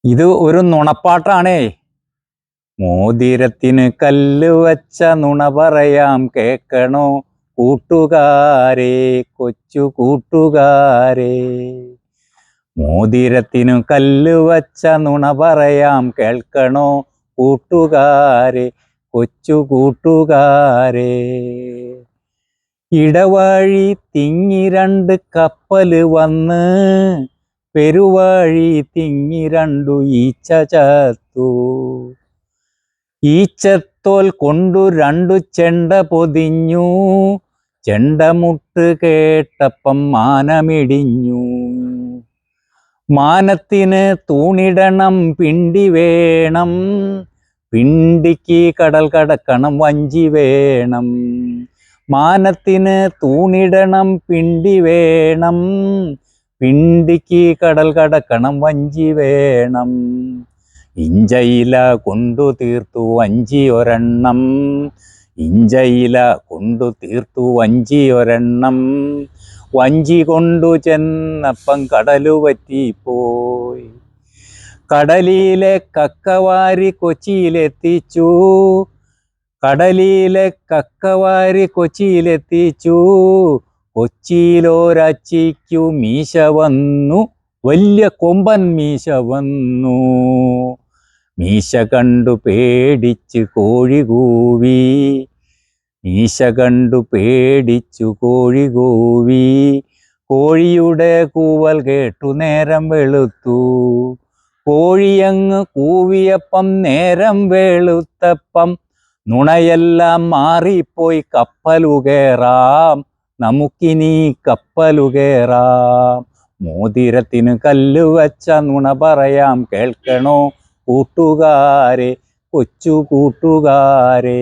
ഇത് ഒരു നുണപ്പാട്ടാണേ. മോതിരത്തിന് കല്ല് വച്ച നുണ പറയാം കേൾക്കണോ കൂട്ടുകാരെ, കൊച്ചു കൂട്ടുകാരെ. മോതിരത്തിനു കല്ല് വച്ച നുണ പറയാം കേൾക്കണോ കൂട്ടുകാരെ, കൊച്ചു കൂട്ടുകാരെ. ഇടവഴി തിങ്ങി രണ്ട് കപ്പല് വന്ന്, പെരുവഴി തിങ്ങി രണ്ടു ഈച്ച ചത്തു. ഈച്ചത്തോൽ കൊണ്ടു രണ്ടു ചെണ്ട പൊതിഞ്ഞു, ചെണ്ടമുട്ട് കേട്ടപ്പം മാനമിടിഞ്ഞു. മാനത്തിന് തൂണിടണം പിണ്ടി വേണം, പിണ്ടിക്ക് കടൽ കടക്കണം വഞ്ചി വേണം. മാനത്തിന് തൂണിടണം പിണ്ടി വേണം, പിണ്ടിക്ക് കടൽ കടക്കണം വഞ്ചി വേണം. ഇഞ്ചയില കൊണ്ടു തീർത്തു വഞ്ചി ഒരെണ്ണം, ഇഞ്ചയില കൊണ്ടു തീർത്തു വഞ്ചി ഒരെണ്ണം. വഞ്ചി കൊണ്ടു ചെന്നപ്പം കടലു പറ്റിപ്പോയി. കടലിലെ കക്കവാരി കൊച്ചിയിലെത്തിച്ചു, കടലിലെ കക്കവാരി കൊച്ചിയിലെത്തിച്ചു. കൊച്ചിയിലൊരച്ചിക്കു മീശ വന്നു, വലിയ കൊമ്പൻ മീശ വന്നു. മീശ കണ്ടു പേടിച്ചു കോഴി കൂവി, മീശ കണ്ടു പേടിച്ചു കോഴി കൂവി. കോഴിയുടെ കൂവൽ കേട്ടു നേരം വെളുത്തു, കോഴിയങ്ങ് കൂവിയപ്പം നേരം വെളുത്തപ്പം നുണയെല്ലാം മാറിപ്പോയി. കപ്പലു കയറാം, നമുക്കിനി കപ്പലു കയറാം. മോതിരത്തിന് കല്ല് വച്ച നുണ പറയാം കേൾക്കണോ കൂട്ടുകാരെ, കൊച്ചു കൂട്ടുകാരെ.